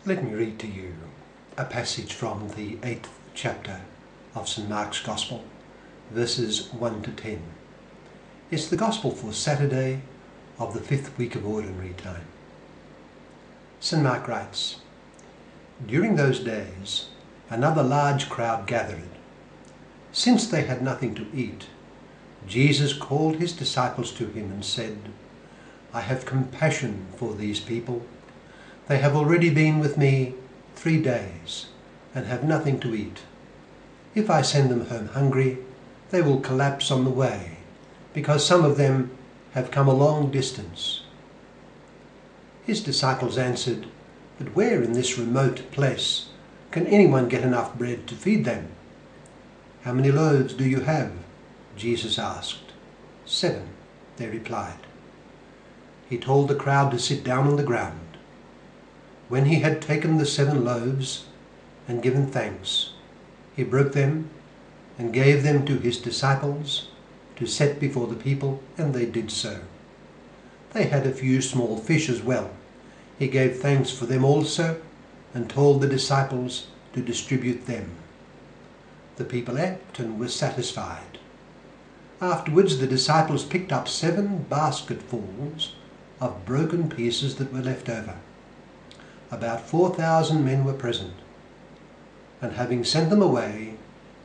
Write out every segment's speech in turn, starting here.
Let me read to you a passage from the 8th chapter of St. Mark's Gospel, verses 1 to 10. It's the Gospel for Saturday of the 5th week of Ordinary Time. St. Mark writes, "During those days another large crowd gathered. Since they had nothing to eat, Jesus called his disciples to him and said, 'I have compassion for these people. They have already been with me 3 days and have nothing to eat. If I send them home hungry, they will collapse on the way, because some of them have come a long distance.' His disciples answered, 'But where in this remote place can anyone get enough bread to feed them?' 'How many loaves do you have?' Jesus asked. 7, they replied. He told the crowd to sit down on the ground. When he had taken the 7 loaves and given thanks, he broke them and gave them to his disciples to set before the people, and they did so. They had a few small fish as well. He gave thanks for them also and told the disciples to distribute them. The people ate and were satisfied. Afterwards the disciples picked up 7 basketfuls of broken pieces that were left over. About 4,000 men were present. And having sent them away,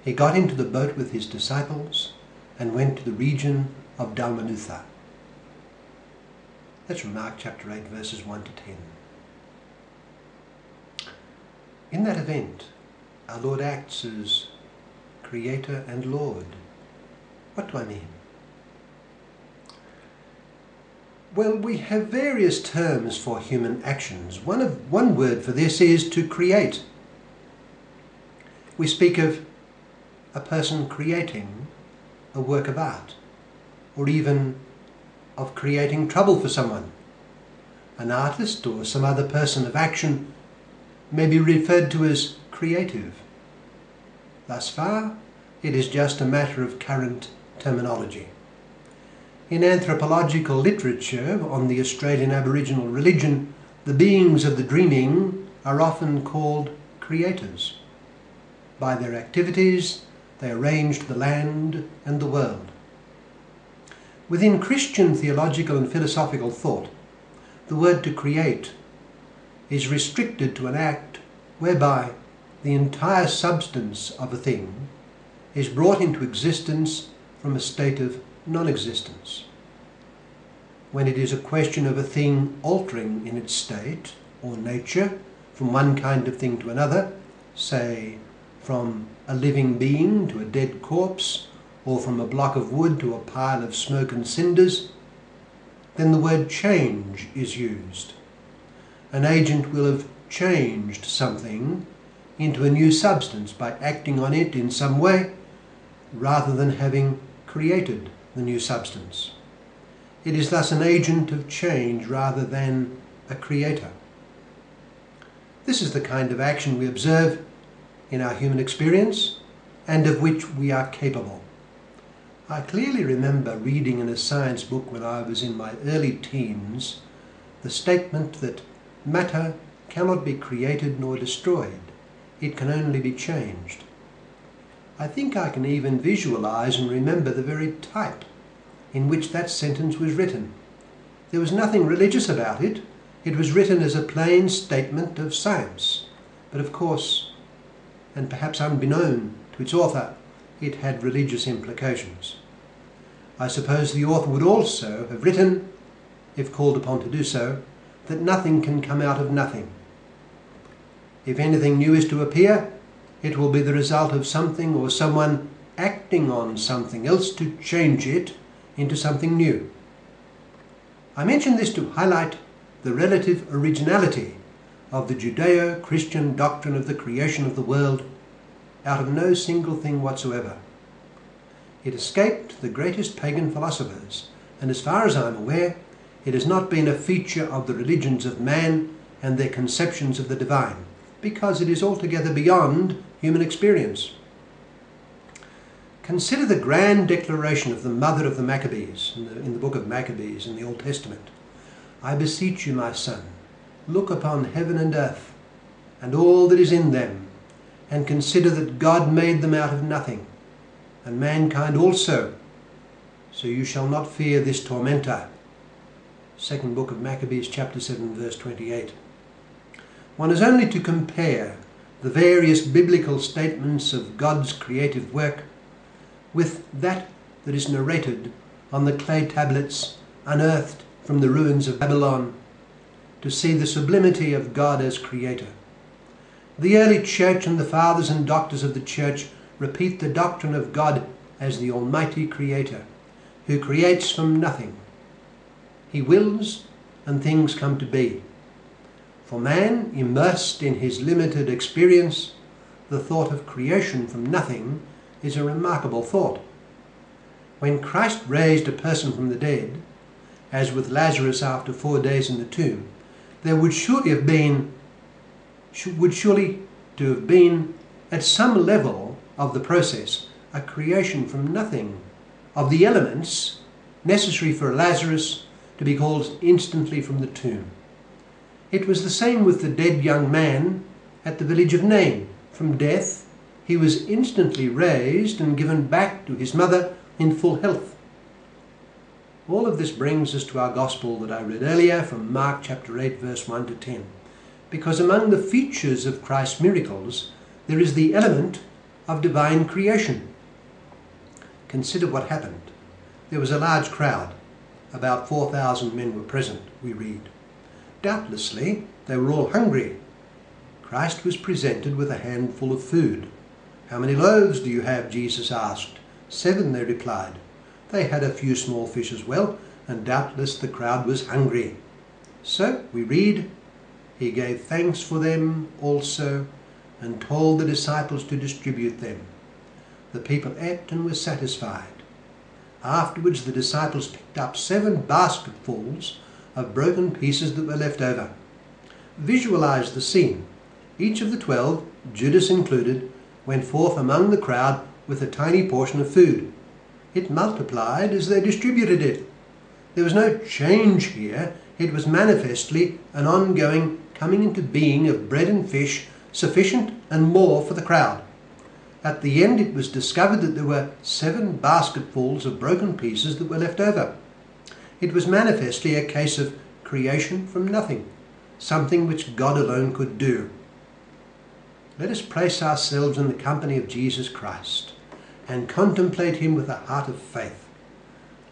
he got into the boat with his disciples and went to the region of Dalmanutha." That's from Mark chapter 8, verses 1 to 10. In that event, our Lord acts as Creator and Lord. What do I mean? Well, we have various terms for human actions. One word for this is to create. We speak of a person creating a work of art, or even of creating trouble for someone. An artist or some other person of action may be referred to as creative. Thus far, it is just a matter of current terminology. In anthropological literature on the Australian Aboriginal religion, the beings of the dreaming are often called creators. By their activities, they arranged the land and the world. Within Christian theological and philosophical thought, the word to create is restricted to an act whereby the entire substance of a thing is brought into existence from a state of non-existence. When it is a question of a thing altering in its state or nature from one kind of thing to another, say from a living being to a dead corpse, or from a block of wood to a pile of smoke and cinders, then the word change is used. An agent will have changed something into a new substance by acting on it in some way, rather than having created the new substance. It is thus an agent of change rather than a creator. This is the kind of action we observe in our human experience and of which we are capable. I clearly remember reading in a science book when I was in my early teens the statement that matter cannot be created nor destroyed. It can only be changed. I think I can even visualize and remember the very type in which that sentence was written. There was nothing religious about it. It was written as a plain statement of science. But of course, and perhaps unbeknown to its author, it had religious implications. I suppose the author would also have written, if called upon to do so, that nothing can come out of nothing. If anything new is to appear, it will be the result of something or someone acting on something else to change it into something new. I mention this to highlight the relative originality of the Judeo-Christian doctrine of the creation of the world out of no single thing whatsoever. It escaped the greatest pagan philosophers, and as far as I am aware, it has not been a feature of the religions of man and their conceptions of the divine, because it is altogether beyond human experience. Consider the grand declaration of the mother of the Maccabees in the book of Maccabees in the Old Testament. "I beseech you, my son, look upon heaven and earth, and all that is in them, and consider that God made them out of nothing, and mankind also. So you shall not fear this tormentor. Second book of Maccabees, chapter 7, verse 28. One is only to compare the various biblical statements of God's creative work with that is narrated on the clay tablets unearthed from the ruins of Babylon to see the sublimity of God as creator. The early church and the fathers and doctors of the church repeat the doctrine of God as the Almighty Creator, who creates from nothing. He wills and things come to be. For man, immersed in his limited experience, the thought of creation from nothing is a remarkable thought. When Christ raised a person from the dead, as with Lazarus after 4 days in the tomb, there would surely to have been at some level of the process a creation from nothing of the elements necessary for Lazarus to be called instantly from the tomb. It was the same with the dead young man at the village of Nain. From death he was instantly raised and given back to his mother in full health. All of this brings us to our gospel that I read earlier from Mark chapter 8 verse 1 to 10. Because among the features of Christ's miracles there is the element of divine creation. Consider what happened. There was a large crowd. About 4,000 men were present, we read. Doubtlessly they were all hungry. Christ was presented with a handful of food. "How many loaves do you have?" Jesus asked. "7," they replied. They had a few small fish as well, and doubtless the crowd was hungry. So we read, "He gave thanks for them also, and told the disciples to distribute them. The people ate and were satisfied. Afterwards the disciples picked up 7 basketfuls of broken pieces that were left over." Visualize the scene. Each of the 12, Judas included, went forth among the crowd with a tiny portion of food. It multiplied as they distributed it. There was no change here. It was manifestly an ongoing coming into being of bread and fish, sufficient and more for the crowd. At the end it was discovered that there were 7 basketfuls of broken pieces that were left over. It was manifestly a case of creation from nothing, something which God alone could do. Let us place ourselves in the company of Jesus Christ and contemplate him with a heart of faith.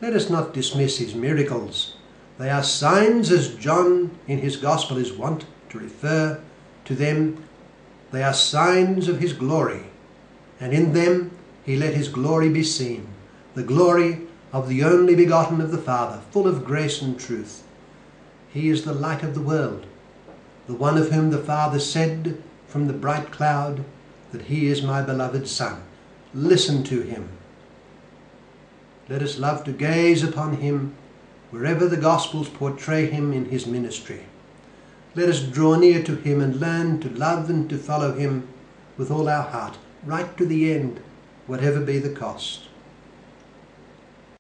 Let us not dismiss his miracles. They are signs, as John in his Gospel is wont to refer to them. They are signs of his glory, and in them he let his glory be seen, the glory of the only begotten of the Father, full of grace and truth. He is the light of the world, the one of whom the Father said from the bright cloud that he is my beloved Son. Listen to him. Let us love to gaze upon him wherever the Gospels portray him in his ministry. Let us draw near to him and learn to love and to follow him with all our heart, right to the end, whatever be the cost.